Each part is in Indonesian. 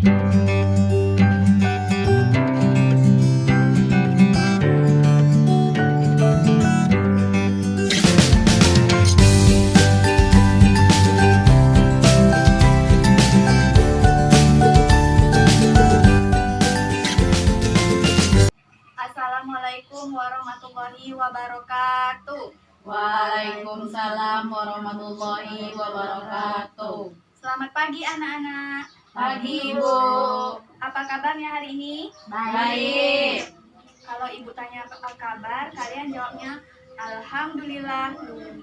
Assalamualaikum warahmatullahi wabarakatuh. Waalaikumsalam warahmatullahi wabarakatuh. Selamat pagi anak-anak. Pagi, Bu. Apa kabarnya hari ini? Baik. Kalau Ibu tanya apa kabar, kalian jawabnya Alhamdulillah,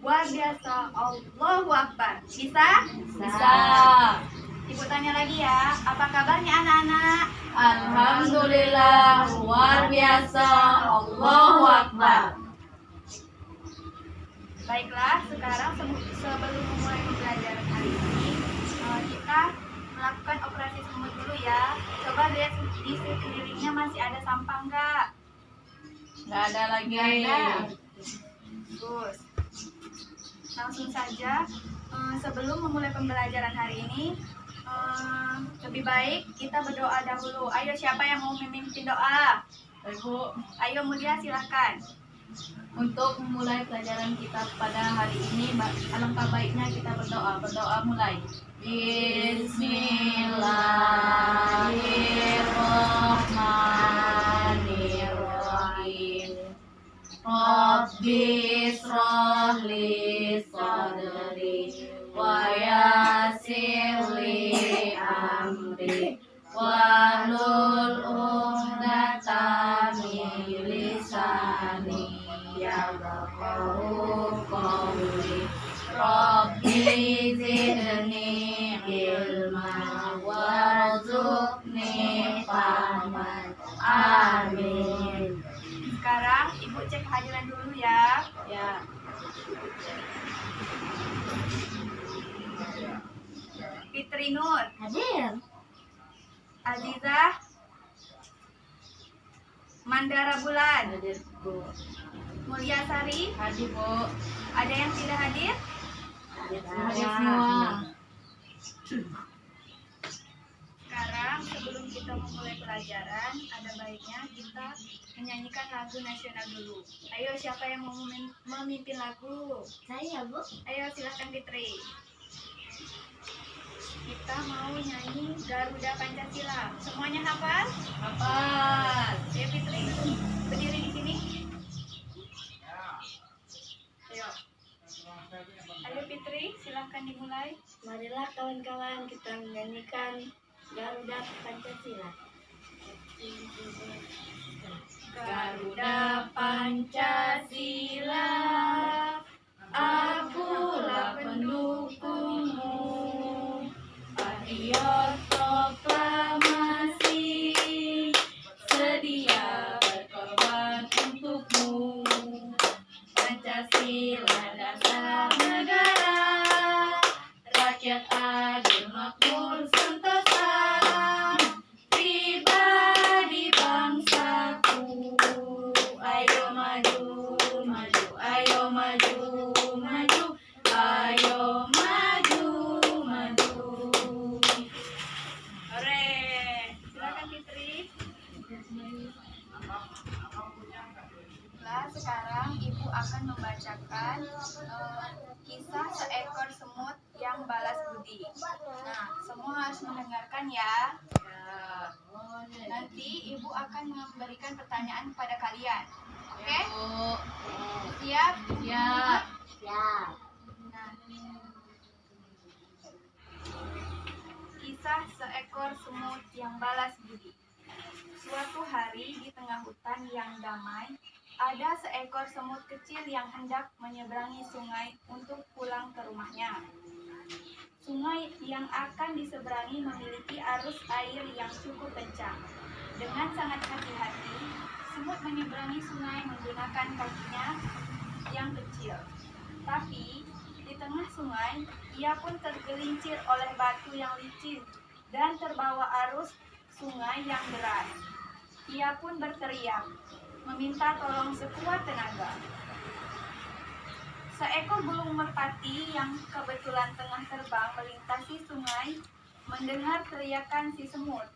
luar biasa, Allahu Akbar. Bisa? Bisa. Ibu tanya lagi ya, apa kabarnya anak-anak? Alhamdulillah, luar biasa, Allahu Akbar. Baiklah, sekarang sebelum memulai pembelajaran hari ini, kita melakukan operasi semut dulu ya. Coba lihat di sekelilingnya masih ada sampah enggak? Nggak ada lagi. Nggak ada. Terus, langsung saja. Sebelum memulai pembelajaran hari ini, lebih baik kita berdoa dahulu. Ayo, siapa yang mau memimpin doa? Ibu, Ayo Mulia, silahkan. untuk memulai pelajaran kita pada hari ini, alangkah baiknya kita berdoa. Berdoa mulai. Bismillahirrahmanirrahim. Rabbi shrah li sadri wa yassir li amri wahlul 'uqdatam min lisani yafqahu qawli. Rabbi zidni ilma warzuqni fahman. Amin. Sekarang Ibu cek kehadiran dulu ya. Ya. Fitri Nur, Hadir. Azizah, Mandara Bulan, Hadir, Bu. Mulia Sari. Hadir, Bu. Ada yang tidak hadir? Hadir semua. Sekarang sebelum kita memulai pelajaran, ada baiknya kita menyanyikan lagu nasional dulu. Ayo, siapa yang mau memimpin lagu? Saya, Bu. Ayo, silahkan Fitri. Kita mau nyanyi Garuda Pancasila. Semuanya hafal? Hafal. Ayo Fitri, berdiri di sini. Ayo. Ayo Fitri, silahkan dimulai. Marilah kawan-kawan kita menyanyikan Garuda Pancasila. Garuda Pancasila, akulah pendukungmu. Patriot proklamasi, sedia berkorban untukmu. Pancasila dasar negara, rakyat adil makmur sentosa, pribadi bangsaku. Ayo maju, maju, ayo maju, maju, ayo maju, maju. Hore, silakan Fitri. Nah, sekarang Ibu akan membacakan kisah seekor semut yang balas budi. Nah, semua harus mendengarkan ya. Nanti Ibu akan memberikan pertanyaan kepada kalian. Oke? Bu. Siap? Siap. Ya. Nah, kisah seekor semut yang balas budi. Suatu hari di tengah hutan yang damai, ada seekor semut kecil yang hendak menyeberangi sungai untuk pulang ke rumahnya. Sungai yang akan diseberangi memiliki arus air yang cukup kencang. Dengan sangat hati-hati, semut menyeberangi sungai menggunakan kakinya yang kecil. Tapi, di tengah sungai, ia pun tergelincir oleh batu yang licin dan terbawa arus sungai yang deras. Ia pun berteriak, meminta tolong sekuat tenaga. Seekor burung merpati yang kebetulan tengah terbang melintasi sungai mendengar teriakan si semut.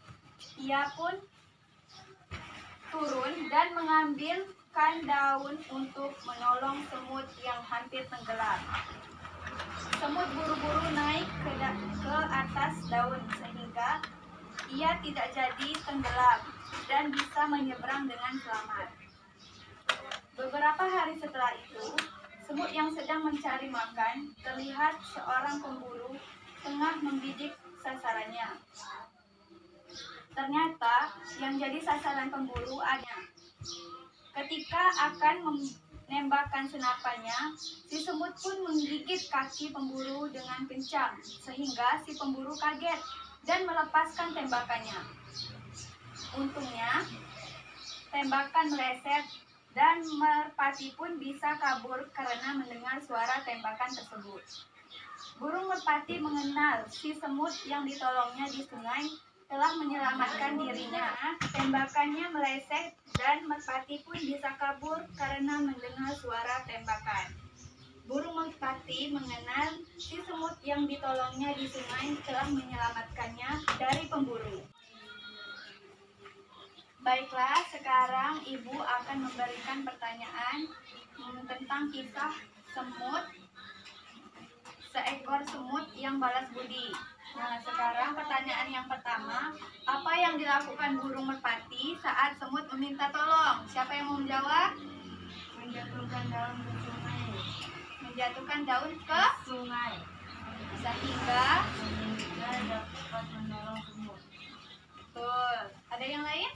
Ia pun turun dan mengambilkan daun untuk menolong semut yang hampir tenggelam. Semut buru-buru naik ke atas daun sehingga ia tidak jadi tenggelam dan bisa menyeberang dengan selamat. Beberapa hari setelah itu, semut yang sedang mencari makan terlihat seorang pemburu tengah membidik sasarannya. Ternyata yang jadi sasaran pemburu ada. Ketika akan menembakkan senapannya, si semut pun menggigit kaki pemburu dengan kencang sehingga si pemburu kaget dan melepaskan tembakannya. Untungnya, tembakan meleset dan merpati pun bisa kabur karena mendengar suara tembakan tersebut. Burung merpati mengenal si semut yang ditolongnya di sungai telah menyelamatkan dirinya. Tembakannya meleset dan merpati pun bisa kabur karena mendengar suara tembakan. Burung merpati mengenal si semut yang ditolongnya di sungai telah menyelamatkannya dari pemburu. Baiklah, sekarang Ibu akan memberikan pertanyaan tentang kisah seekor semut yang balas budi. Nah, sekarang pertanyaan yang pertama, apa yang dilakukan burung merpati saat semut meminta tolong? Siapa yang mau menjawab? Menjatuhkan daun ke sungai. Menjatuhkan daun ke Sungai. sehingga Dapat menolong semut. betul. Ada yang lain?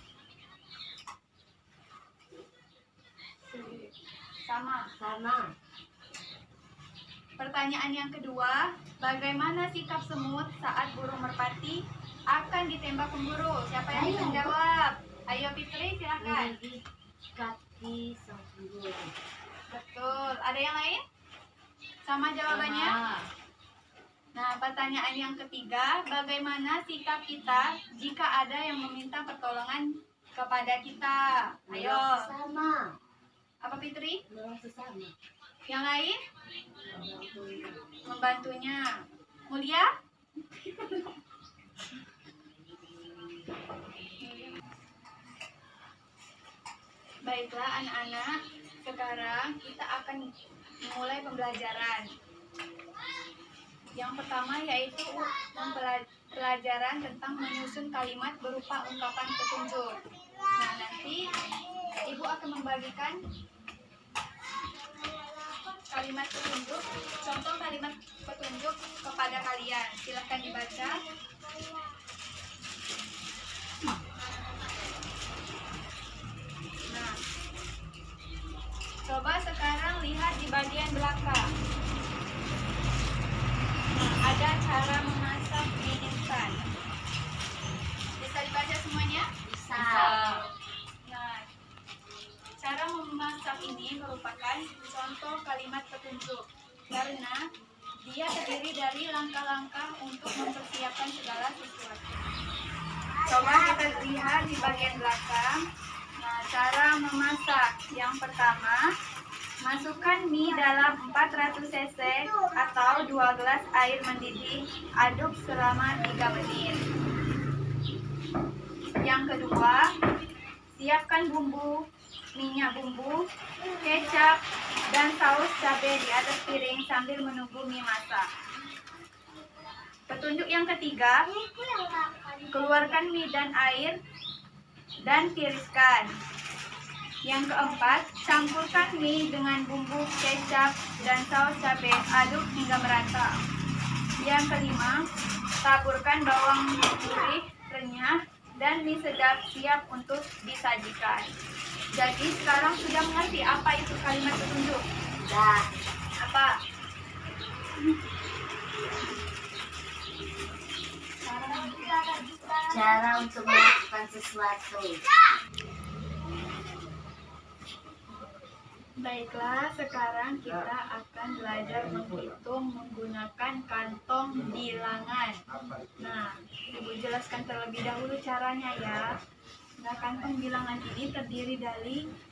Sama. Pertanyaan yang kedua, bagaimana sikap semut saat burung merpati akan ditembak pemburu? Siapa yang bisa menjawab? Ayo Fitri, silakan. Menggigit kaki sang pemburu. Betul. Ada yang lain? Sama jawabannya? Nah, pertanyaan yang ketiga, bagaimana sikap kita jika ada yang meminta pertolongan kepada kita? Ayo. Sama. Apa Fitri? Menolong sesama. Yang lain? Membantunya. Mulia? Baiklah anak-anak, sekarang kita akan memulai pembelajaran. Yang pertama yaitu pelajaran tentang menyusun kalimat berupa ungkapan petunjuk. Nah, nanti Ibu akan membagikan kalimat petunjuk, contoh kalimat petunjuk kepada kalian. Silahkan dibaca. Nah, coba sekarang lihat di bagian belakang. Nah, ada cara memasak mie instan. Bisa dibaca semuanya? Bisa. Nah, cara memasak ini merupakan contoh kalimat petunjuk karena dia terdiri dari langkah-langkah untuk mempersiapkan segala sesuatu. Coba kita lihat di bagian belakang. Nah, cara memasak. Yang pertama, masukkan mie dalam 400 cc atau 2 gelas air mendidih, aduk selama 3 menit. Yang kedua, siapkan minyak bumbu, kecap, dan saus cabai di atas piring sambil menunggu mie masak. Petunjuk yang ketiga, keluarkan mie dan air dan tiriskan. Yang keempat, campurkan mie dengan bumbu, kecap, dan saus cabai, aduk hingga merata. Yang kelima, taburkan bawang putih renyah dan mie sedap siap untuk disajikan. Jadi sekarang sudah mengerti apa itu kalimat petunjuk? Dah. Apa? Cara untuk melakukan sesuatu. Baiklah, sekarang kita akan belajar menghitung menggunakan kantong bilangan. Nah, Ibu jelaskan terlebih dahulu caranya ya. Nah, kantong bilangan ini terdiri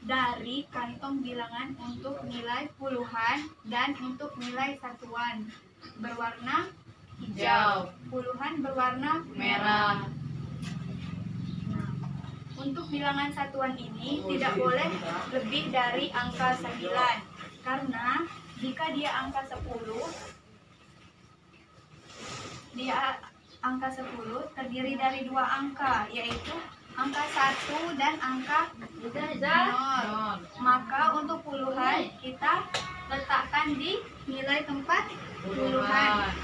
dari kantong bilangan untuk nilai puluhan dan untuk nilai satuan berwarna hijau, puluhan berwarna merah. Untuk bilangan satuan ini tidak boleh lebih dari angka 9, karena jika dia angka 10, terdiri dari dua angka, yaitu angka 1 dan angka 0. Maka untuk puluhan kita letakkan di nilai tempat puluhan.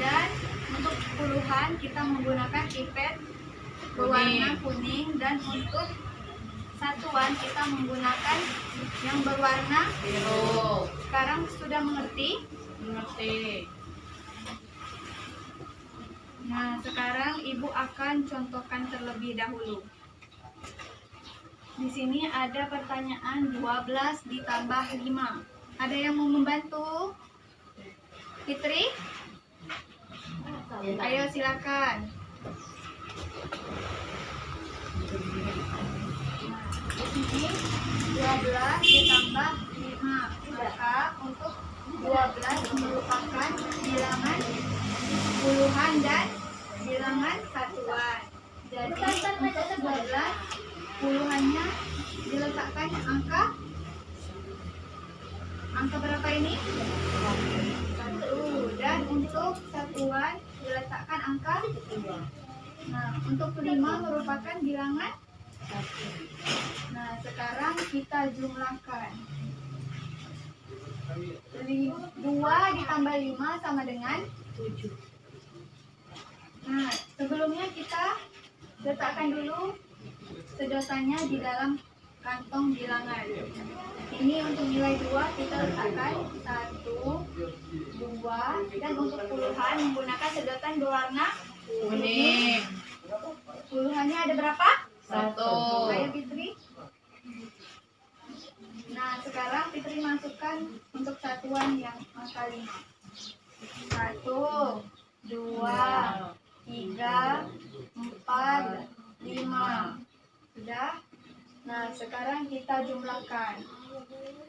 Dan untuk puluhan kita menggunakan pipet berwarna kuning, dan untuk satuan kita menggunakan yang berwarna Biru. Sekarang sudah mengerti? Mengerti. Nah, sekarang Ibu akan contohkan terlebih dahulu. Di sini ada pertanyaan 12 ditambah 5. Ada yang mau membantu? Fitri? Ayo silakan. Di sini 12 ditambah 5. Maka untuk 12 merupakan bilangan puluhan dan bilangan satuan. Jadi untuk 12 puluhannya diletakkan angka berapa ini? 1. Dan untuk satuan diletakkan angka. Nah, untuk 5 merupakan bilangan. Nah, sekarang kita jumlahkan. 2 ditambah 5 sama dengan 7. Nah, sebelumnya kita letakkan dulu sedotannya di dalam kantong bilangan. Ini untuk nilai 2 kita letakkan 1, 2, dan untuk puluhan menggunakan sedotan berwarna Kuning. Puluhannya ada berapa? 1. Ayo Fitri. Nah, sekarang Fitri masukkan untuk satuan yang angka 5. 1, 2, 3, 4, 5. Sudah? Nah, sekarang kita jumlahkan.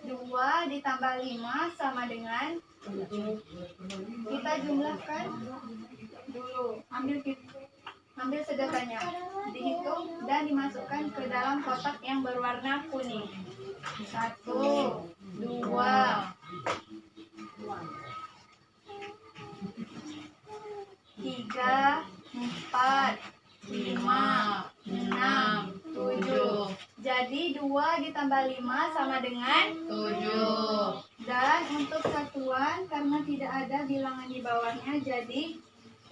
2 ditambah 5 sama dengan. Kita jumlahkan dulu. Ambil sedotannya. Dihitung dan dimasukkan ke dalam kotak yang berwarna kuning. 1, 2, 3, 4, 5, 6, 7. Jadi 2 ditambah 5 sama dengan 7. Dan untuk satuan karena tidak ada bilangan di bawahnya, jadi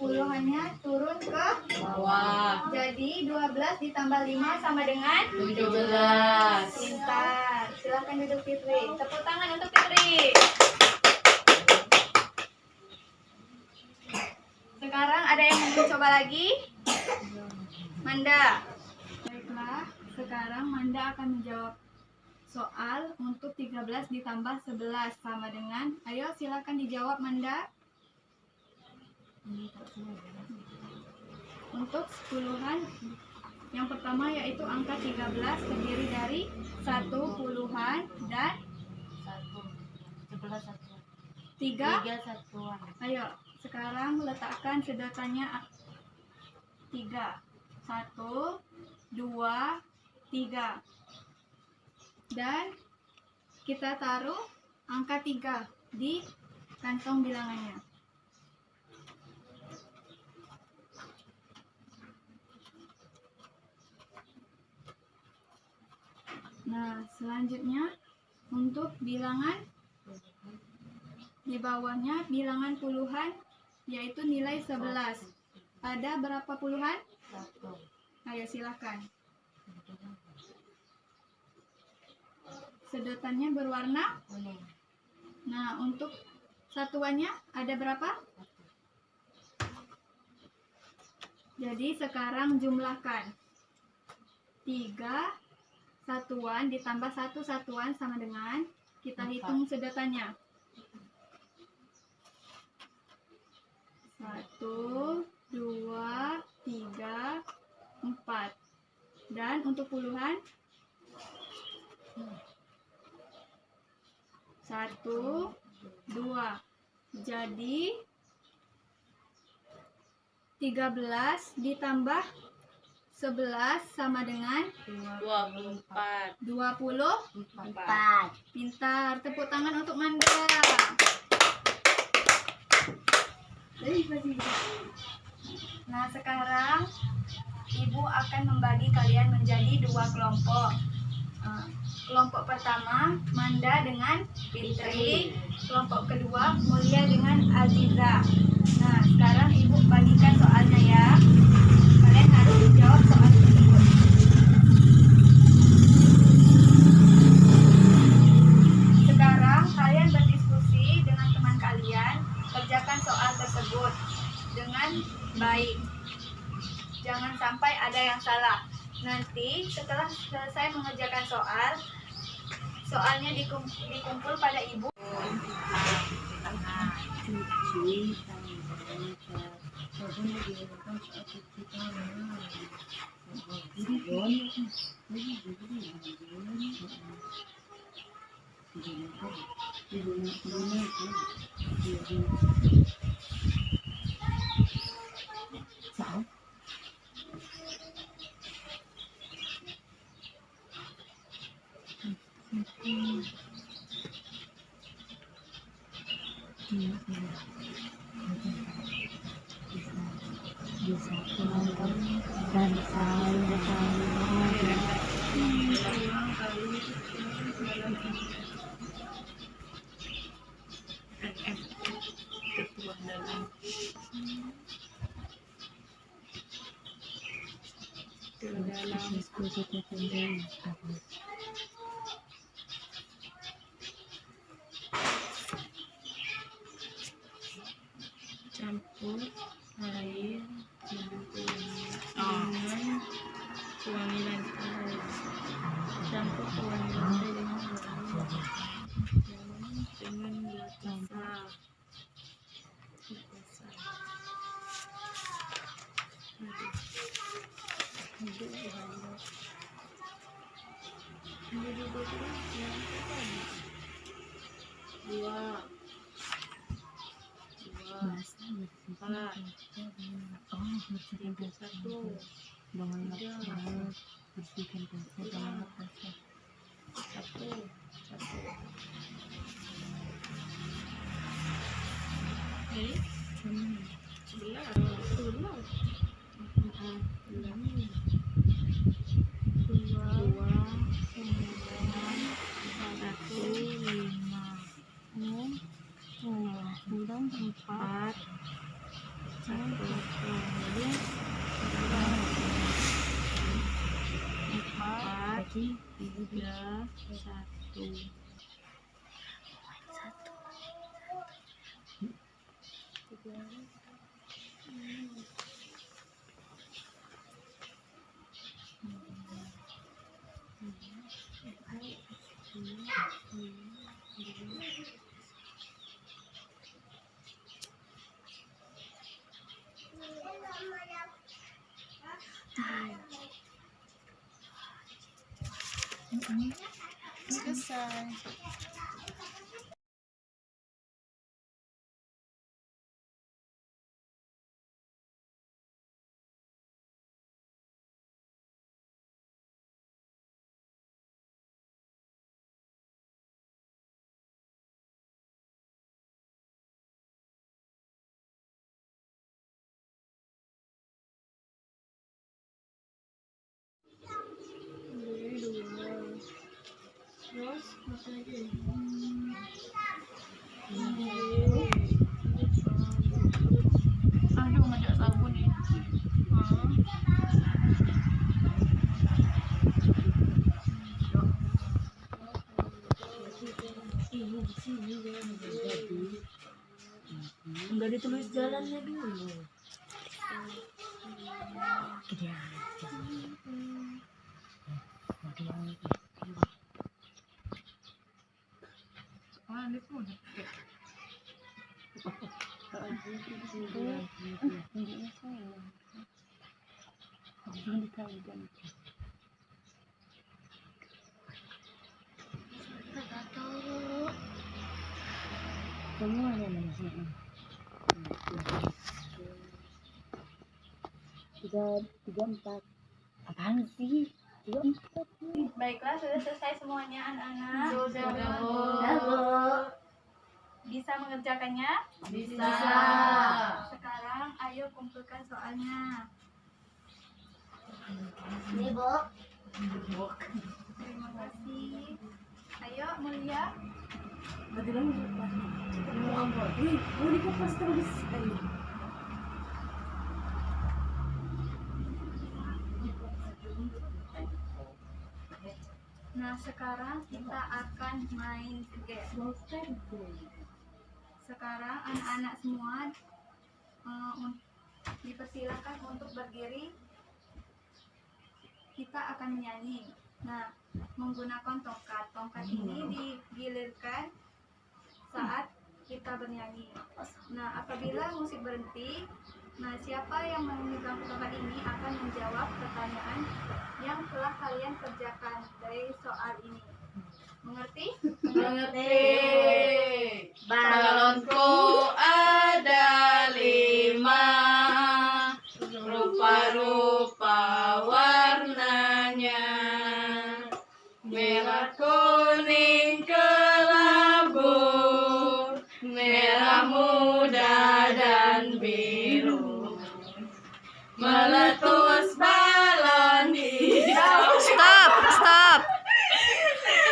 puluhannya turun ke Bawah. Jadi 12 ditambah 5 sama dengan 17. Pintar. Silakan duduk Fitri. Tepuk tangan untuk Fitri. Sekarang ada yang mau mencoba lagi? Manda. Baiklah, sekarang Manda akan menjawab soal untuk 13 ditambah 11 sama dengan. Ayo silakan dijawab Manda. Untuk sepuluhan yang pertama yaitu angka 13 terdiri dari 1 puluhan dan 11 satuan. 3. 3 satuan. Ayo sekarang letakkan sedotannya 3. 1, 2, 3. Dan kita taruh angka 3 di kantong bilangannya. Nah, selanjutnya untuk bilangan di bawahnya bilangan puluhan yaitu nilai 11. Ada berapa puluhan? 1. Ayo silakan. Sedotannya berwarna. Kuning. Nah, untuk satuannya ada berapa? Jadi sekarang jumlahkan. 3 satuan ditambah 1 satuan sama dengan, kita hitung sedotannya. 1, 2, 3, 4. Dan untuk puluhan 1, 2. Jadi 13 ditambah 11 sama dengan 24. 24. Pintar. Tepuk tangan untuk Manda. Nah, sekarang Ibu akan membagi kalian menjadi 2 kelompok. Kelompok pertama Manda dengan Fitri, kelompok kedua Mulia dengan Aziza. Nah, sekarang Ibu bagikan soalnya ya. Kalian harus menjawab soal tersebut. Sekarang kalian berdiskusi dengan teman kalian, kerjakan soal tersebut dengan baik. Jangan sampai ada yang salah. Nanti setelah selesai mengerjakan soal, soalnya dikumpul pada Ibu. Campur air dengan pewangi lantai. Campur pewangi lantai dengan gula pasar. Dua. 3. Selesai. Terus apa lagi? Aduh, ada sabun nih. Udah ditulis jalannya dulu. Semua ada manusia. tiga empat. Apaan sih? 34. Baiklah, sudah selesai semuanya anak-anak. Sudah, Bu. Bu. Bisa mengerjakannya? Bisa. Sekarang ayo kumpulkan soalnya. Ini, Bu. Terima kasih. Ayo Mulia. Berarti kan mau angkat. Wih, mau dikupas terus. Nah, sekarang kita akan main game. Sekarang anak-anak semua dipersilakan untuk berdiri. Kita akan menyanyi. Nah, menggunakan tongkat. Tongkat ini digilirkan saat kita bernyanyi. Nah, apabila musik berhenti, nah siapa yang memegang tongkat ini akan menjawab pertanyaan yang telah kalian kerjakan dari soal ini. Mengerti? Mengerti. Balonku ada 5, rupa-rupa warnanya, merah, kuning, kelabu, merah muda dan biru, meletus balon hijau. Stop.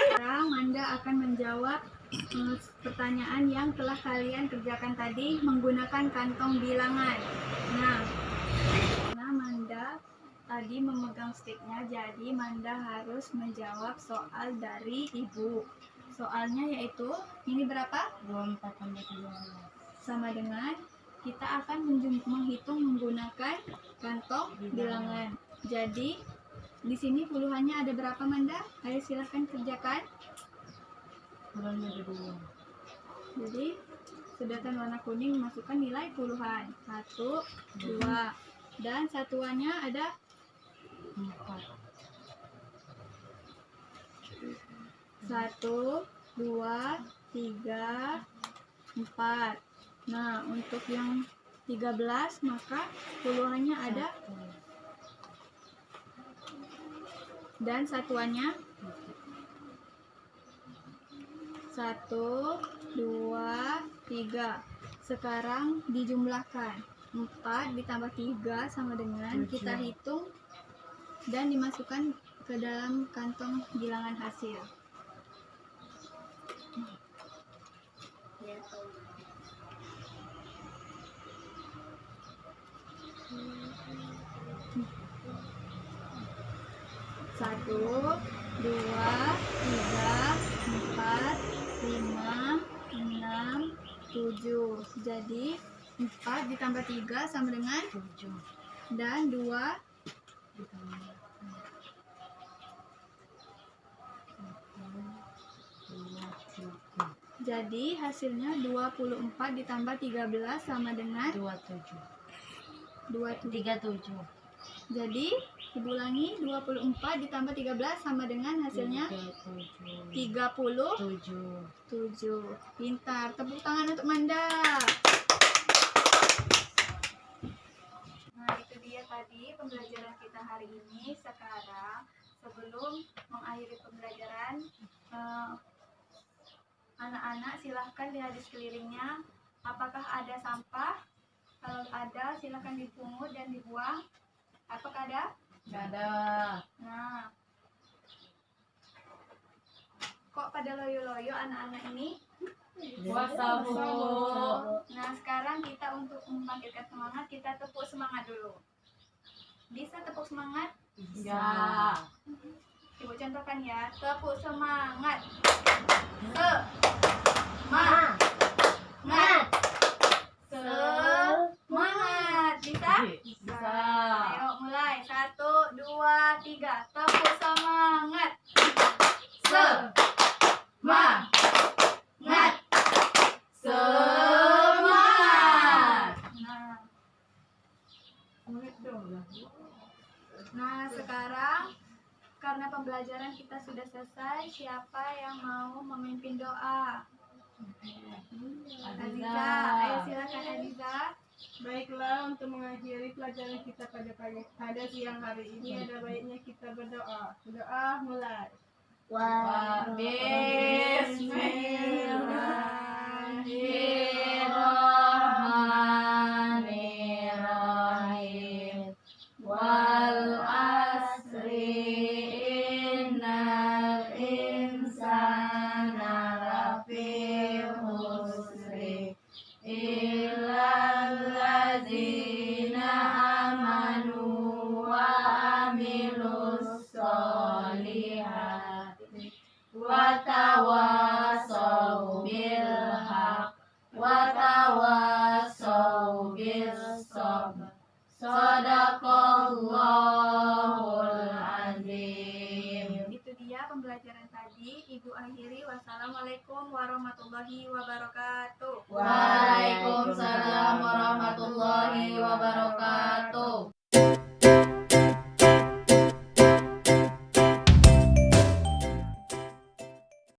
Sekarang Manda akan menjawab pertanyaan yang telah kalian kerjakan tadi menggunakan kantong bilangan. Nah, karena Manda tadi memegang sticknya, jadi Manda harus menjawab soal dari ibu. Soalnya yaitu, ini berapa? 24 tambah 13. Sama dengan kita akan menghitung menggunakan kantong bilangan. Jadi di sini puluhannya ada berapa Manda? Ayo silahkan kerjakan. Kurang dari 2. Jadi sedotan warna kuning masukkan nilai puluhan. 1, 2, dan satuannya ada 4. 1, 2, 3, 4. Nah, untuk yang 13 maka puluhannya ada dan satuannya 1, 2, 3. Sekarang dijumlahkan. 4 ditambah 3 sama dengan kita hitung dan dimasukkan ke dalam kantong bilangan hasil. Satu, 2, 3, 4, 5, 6, 7. Jadi 4 ditambah 3 sama dengan 7. dan 2 jadi hasilnya 24 ditambah 13 sama dengan 27. 27. 37. Jadi diulangi, 24 ditambah 13 sama dengan hasilnya 37. Pintar. Tepuk tangan untuk Manda. Nah, itu dia tadi pembelajaran kita hari ini. Sekarang sebelum mengakhiri pembelajaran, anak-anak silahkan lihat di sekelilingnya apakah ada sampah. Kalau ada silahkan dipungut dan dibuang. Apakah ada? Nggak ada. Nah, kok pada loyo-loyo anak-anak ini? Puasa, Bu. Nah, sekarang kita untuk membangkitkan semangat, kita tepuk semangat dulu. Bisa tepuk semangat? Ya. Ibu contohkan ya, tepuk semangat. Semangat. Semangat. Bisa? Bisa. Ayo mulai. 1, 2, 3. Tepuk semangat. Semangat. Nah, sekarang karena pembelajaran kita sudah selesai, siapa yang mau memimpin doa? Aziza, ayo silakan Aziza. Baiklah, untuk mengakhiri pelajaran kita pada siang hari ini, ada baiknya kita berdoa. Doa mulai. Bismillahirrahmanirrahim. Wal asri innal insana lafi khusri illal ladzina amanu wa amilus solihati wa tawassaw bil haq wa tawassaw bis sabr. Sadaqallahul azim. Itu dia pembelajaran tadi. Ibu akhiri. Wassalamualaikum warahmatullahi wabarakatuh. Waalaikumsalam warahmatullahi wabarakatuh.